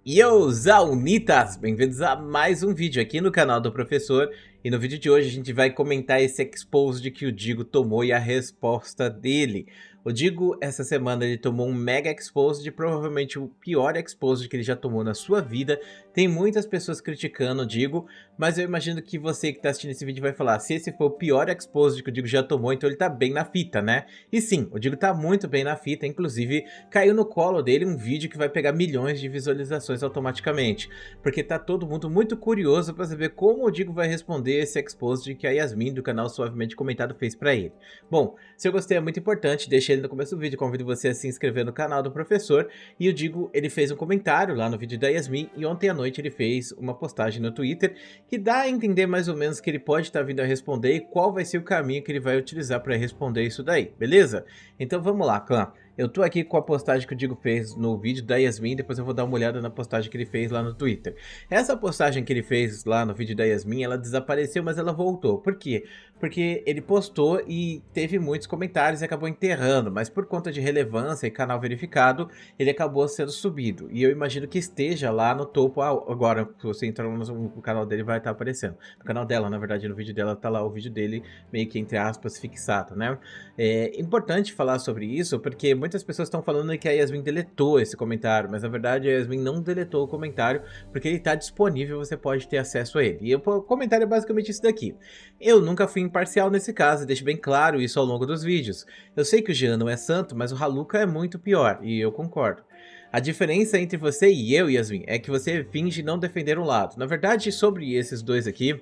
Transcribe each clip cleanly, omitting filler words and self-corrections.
Yo, Zaunitas! Bem-vindos a mais um vídeo aqui no canal do professor. E no vídeo de hoje a gente vai comentar esse exposed que o Digo tomou e a resposta dele. O Digo, essa semana, ele tomou um mega exposed, provavelmente o pior exposed que ele já tomou na sua vida. Tem muitas pessoas criticando o Digo, mas eu imagino que você que está assistindo esse vídeo vai falar, se esse foi o pior exposed que o Digo já tomou, então ele tá bem na fita, né? E sim, o Digo tá muito bem na fita, inclusive caiu no colo dele um vídeo que vai pegar milhões de visualizações automaticamente, porque tá todo mundo muito curioso para saber como o Digo vai responder esse exposed que a Yasmin do canal Suavemente Comentado fez para ele. Bom, se eu gostei é muito importante, deixa ele no começo do vídeo, convido você a se inscrever no canal do professor, e o Digo, ele fez um comentário lá no vídeo da Yasmin, e ontem à noite ele fez uma postagem no Twitter, que dá a entender mais ou menos que ele pode estar vindo a responder e qual vai ser o caminho que ele vai utilizar para responder isso daí, beleza? Então vamos lá, clã. Eu tô aqui com a postagem que o Digo fez no vídeo da Yasmin, depois eu vou dar uma olhada na postagem que ele fez lá no Twitter. Essa postagem que ele fez lá no vídeo da Yasmin, ela desapareceu, mas ela voltou. Por quê? Porque ele postou e teve muitos comentários e acabou enterrando, mas por conta de relevância e canal verificado, ele acabou sendo subido. E eu imagino que esteja lá no topo agora, se você entrar no canal dele vai estar aparecendo. No canal dela, na verdade, no vídeo dela tá lá o vídeo dele meio que entre aspas fixado, né? É importante falar sobre isso porque muitas pessoas estão falando que a Yasmin deletou esse comentário, mas na verdade a Yasmin não deletou o comentário porque ele está disponível, você pode ter acesso a ele. E o comentário é basicamente isso daqui. Eu nunca fui imparcial nesse caso, deixo bem claro isso ao longo dos vídeos. Eu sei que o Jean não é santo, mas o Haluka é muito pior, e eu concordo. A diferença entre você e eu, Yasmin, é que você finge não defender um lado. Na verdade, sobre esses dois aqui,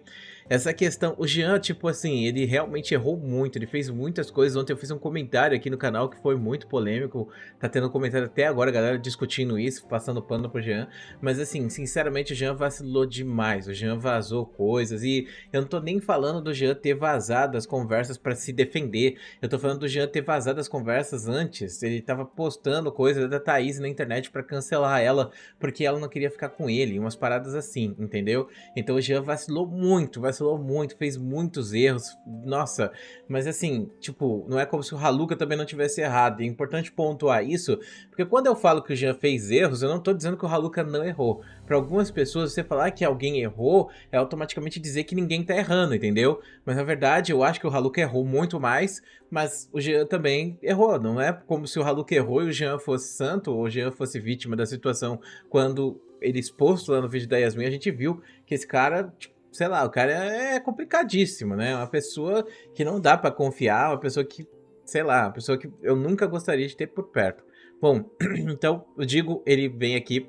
essa questão, o Jean, tipo assim, ele realmente errou muito, ele fez muitas coisas. Ontem eu fiz um comentário aqui no canal que foi muito polêmico, tá tendo um comentário até agora, a galera discutindo isso, passando pano pro Jean, mas assim, sinceramente o Jean vacilou demais, o Jean vazou coisas, e eu não tô nem falando do Jean ter vazado as conversas pra se defender, eu tô falando do Jean ter vazado as conversas antes, ele tava postando coisas da Thaís na internet pra cancelar ela, porque ela não queria ficar com ele, umas paradas assim, entendeu? Então o Jean vacilou muito, fez muitos erros, nossa, mas assim, tipo, não é como se o Haluka também não tivesse errado, e é importante pontuar isso, porque quando eu falo que o Jean fez erros, eu não tô dizendo que o Haluka não errou. Para algumas pessoas, você falar que alguém errou, é automaticamente dizer que ninguém tá errando, entendeu? Mas na verdade, eu acho que o Haluka errou muito mais, mas o Jean também errou, não é como se o Haluka errou e o Jean fosse santo, ou o Jean fosse vítima da situação. Quando ele exposto lá no vídeo da Yasmin, a gente viu que esse cara, tipo, sei lá, o cara é complicadíssimo, né? Uma pessoa que não dá pra confiar, uma pessoa que, sei lá, uma pessoa que eu nunca gostaria de ter por perto. Bom, então, eu digo, ele vem aqui,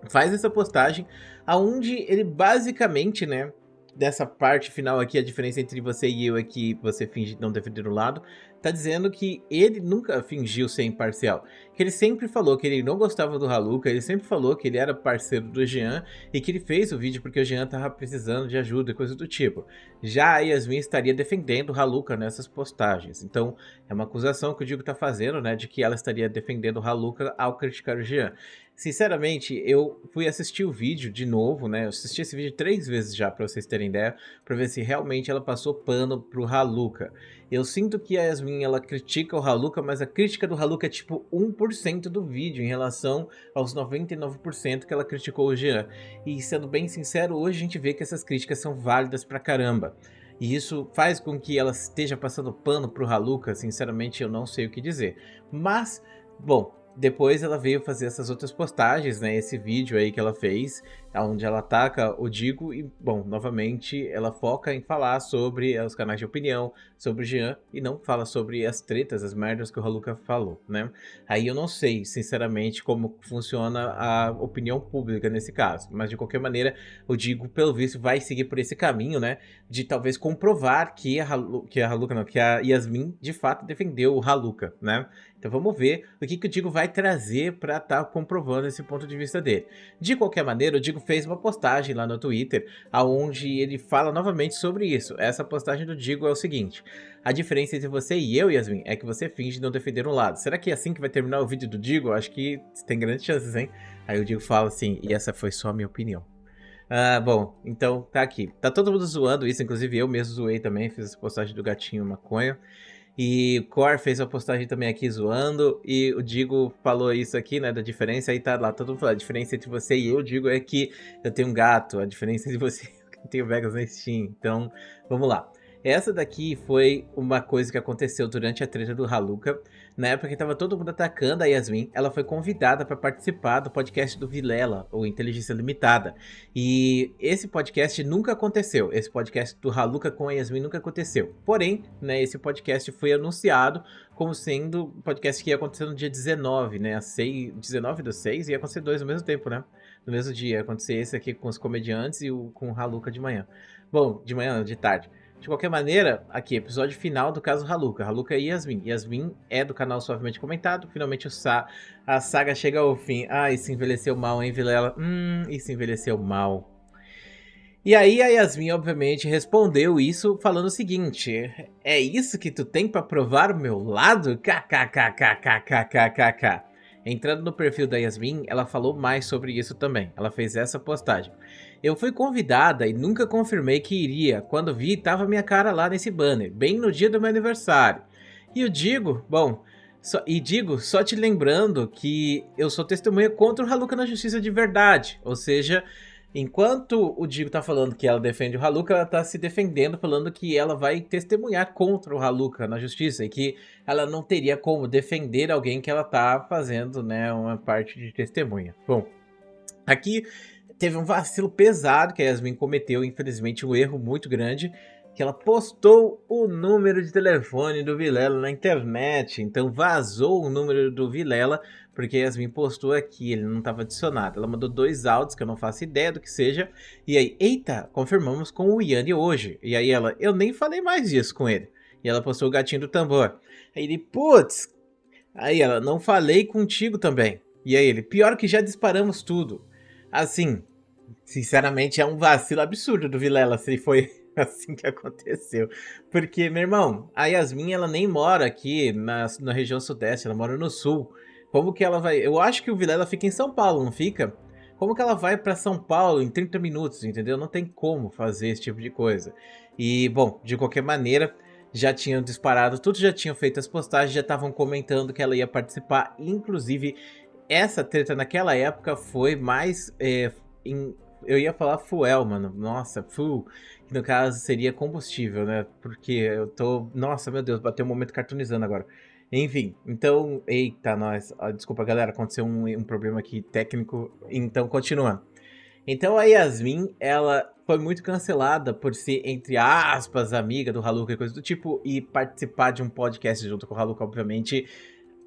faz essa postagem, aonde ele basicamente, né, dessa parte final aqui, a diferença entre você e eu é que você finge não defender o lado, tá dizendo que ele nunca fingiu ser imparcial, que ele sempre falou que ele não gostava do Haluka, ele sempre falou que ele era parceiro do Jean e que ele fez o vídeo porque o Jean tava precisando de ajuda e coisa do tipo. Já a Yasmin estaria defendendo o Haluka nessas postagens, então é uma acusação que o Digo tá fazendo, né, de que ela estaria defendendo o Haluka ao criticar o Jean. Sinceramente, eu fui assistir o vídeo de novo, né? Eu assisti esse vídeo 3 vezes já, pra vocês terem ideia, pra ver se realmente ela passou pano pro Haluka. Eu sinto que a Yasmin, ela critica o Haluka, mas a crítica do Haluka é tipo 1% do vídeo, em relação aos 99% que ela criticou o Jean. E sendo bem sincero, hoje a gente vê que essas críticas são válidas pra caramba. E isso faz com que ela esteja passando pano pro Haluka, sinceramente eu não sei o que dizer. Mas, bom, depois ela veio fazer essas outras postagens, né, esse vídeo aí que ela fez, onde ela ataca o Digo e, bom, novamente ela foca em falar sobre os canais de opinião, sobre o Jean, e não fala sobre as tretas, as merdas que o Haluka falou, né. Aí eu não sei, sinceramente, como funciona a opinião pública nesse caso, mas de qualquer maneira, o Digo, pelo visto, vai seguir por esse caminho, né, de talvez comprovar que a Yasmin, de fato, defendeu o Haluka, né. Então vamos ver o que o Digo vai trazer para estar comprovando esse ponto de vista dele. De qualquer maneira, o Digo fez uma postagem lá no Twitter, onde ele fala novamente sobre isso. Essa postagem do Digo é o seguinte: a diferença entre você e eu, Yasmin, é que você finge não defender um lado. Será que é assim que vai terminar o vídeo do Digo? Eu acho que tem grandes chances, hein? Aí o Digo fala assim, e essa foi só a minha opinião. Ah, bom, então tá aqui. Tá todo mundo zoando isso, inclusive eu mesmo zoei também, fiz essa postagem do gatinho maconha. E o Cor fez uma postagem também aqui zoando, e o Digo falou isso aqui, né, da diferença, aí tá lá todo mundo falando, a diferença entre você e eu, Digo, é que eu tenho um gato, a diferença entre você é que eu tenho Vegas na Steam, então, vamos lá. Essa daqui foi uma coisa que aconteceu durante a treta do Haluka. Na época que tava todo mundo atacando a Yasmin, ela foi convidada para participar do podcast do Vilela, ou Inteligência Limitada. E esse podcast nunca aconteceu. Esse podcast do Haluka com a Yasmin nunca aconteceu. Porém, né, esse podcast foi anunciado como sendo um podcast que ia acontecer no dia 19, né? 19/6, ia acontecer dois ao mesmo tempo, né? No mesmo dia. Ia acontecer esse aqui com os comediantes e com o Haluka de manhã. Bom, de manhã não, de tarde. De qualquer maneira, aqui, episódio final do caso Haluka. Haluka e Yasmin. Yasmin é do canal Suavemente Comentado. Finalmente a saga chega ao fim. Ah, isso envelheceu mal, hein, Vilela? Isso envelheceu mal. E aí a Yasmin, obviamente, respondeu isso falando o seguinte: é isso que tu tem pra provar o meu lado? KKKKKKKKK. Entrando no perfil da Yasmin, ela falou mais sobre isso também. Ela fez essa postagem. Eu fui convidada e nunca confirmei que iria. Quando vi, tava minha cara lá nesse banner, bem no dia do meu aniversário. E eu digo, bom, só te lembrando que eu sou testemunha contra o Haluka na justiça de verdade. Ou seja, enquanto o Digo tá falando que ela defende o Haluka, ela tá se defendendo, falando que ela vai testemunhar contra o Haluka na justiça e que ela não teria como defender alguém que ela tá fazendo, né, uma parte de testemunha. Bom, aqui teve um vacilo pesado que a Yasmin cometeu, infelizmente um erro muito grande, que ela postou o número de telefone do Vilela na internet, então vazou o número do Vilela, porque a Yasmin postou aqui, ele não estava adicionado. Ela mandou 2 áudios, que eu não faço ideia do que seja, e aí, eita, confirmamos com o Yanni hoje. E aí ela, eu nem falei mais disso com ele. E ela postou o gatinho do tambor. Aí ele, putz, aí ela, não falei contigo também. E aí ele, pior que já disparamos tudo. Assim, sinceramente é um vacilo absurdo do Vilela se foi assim que aconteceu. Porque, meu irmão, a Yasmin, ela nem mora aqui na região sudeste, ela mora no sul. Como que ela vai... Eu acho que o Vilela fica em São Paulo, não fica? Como que ela vai pra São Paulo em 30 minutos, entendeu? Não tem como fazer esse tipo de coisa. E, bom, de qualquer maneira, já tinham disparado, tudo já tinham feito as postagens, já estavam comentando que ela ia participar. Inclusive, essa treta naquela época foi mais... eu ia falar fuel, mano. Nossa, fuel. Que no caso seria combustível, né? Porque eu tô... Nossa, meu Deus, bateu um momento cartoonizando agora. Enfim, então... Eita, nós... desculpa, galera. Aconteceu um problema aqui técnico. Então, continuando. Então, a Yasmin, ela foi muito cancelada por ser, entre aspas, amiga do Haluka e coisa do tipo. E participar de um podcast junto com o Haluka, obviamente...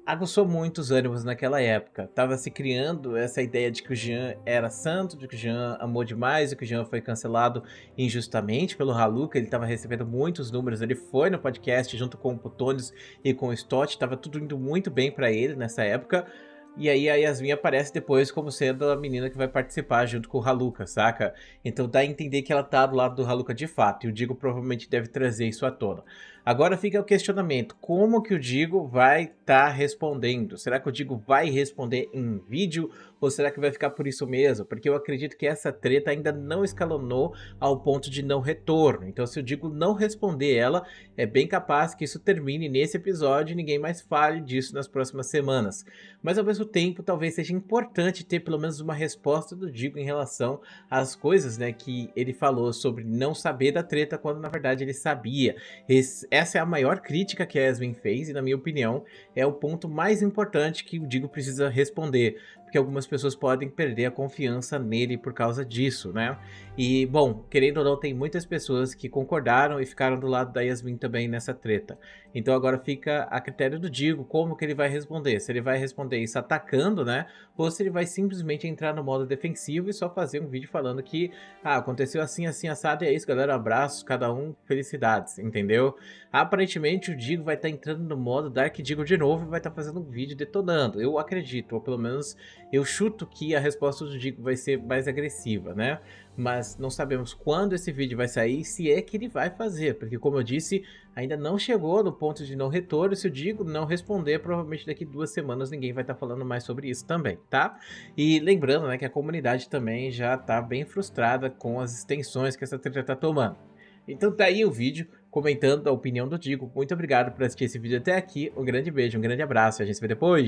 aguçou muito os ânimos naquela época. Tava se criando essa ideia de que o Jean era santo, de que o Jean amou demais, e que o Jean foi cancelado injustamente pelo Haluka. Ele tava recebendo muitos números, ele foi no podcast junto com o Putones e com o Stott, tava tudo indo muito bem pra ele nessa época. E aí a Yasmin aparece depois como sendo a menina que vai participar junto com o Haluka, saca? Então dá a entender que ela tá do lado do Haluka de fato, e o Digo provavelmente deve trazer isso à tona. Agora fica o questionamento, como que o Digo vai estar respondendo? Será que o Digo vai responder em vídeo ou será que vai ficar por isso mesmo? Porque eu acredito que essa treta ainda não escalonou ao ponto de não retorno. Então se o Digo não responder ela, é bem capaz que isso termine nesse episódio e ninguém mais fale disso nas próximas semanas. Mas ao mesmo tempo, talvez seja importante ter pelo menos uma resposta do Digo em relação às coisas, né, que ele falou sobre não saber da treta quando na verdade ele sabia. Essa é a maior crítica que a Yasmin fez e, na minha opinião, é o ponto mais importante que o Digo precisa responder, porque algumas pessoas podem perder a confiança nele por causa disso, né? E, bom, querendo ou não, tem muitas pessoas que concordaram e ficaram do lado da Yasmin também nessa treta. Então agora fica a critério do Digo como que ele vai responder. Se ele vai responder isso atacando, né? Ou se ele vai simplesmente entrar no modo defensivo e só fazer um vídeo falando que aconteceu assim, assim, assado, e é isso, galera, abraços, cada um, felicidades, entendeu? Aparentemente o Digo vai estar entrando no modo Dark Digo de novo e vai estar fazendo um vídeo detonando. Eu acredito, ou pelo menos eu chuto que a resposta do Digo vai ser mais agressiva, né? Mas não sabemos quando esse vídeo vai sair, se é que ele vai fazer, porque como eu disse, ainda não chegou no ponto de não retorno. Se o Digo não responder, provavelmente daqui 2 semanas ninguém vai estar falando mais sobre isso também, tá? E lembrando, né, que a comunidade também já tá bem frustrada com as extensões que essa treta tá tomando. Então tá aí o vídeo comentando a opinião do Digo. Muito obrigado por assistir esse vídeo até aqui. Um grande beijo, um grande abraço. A gente se vê depois.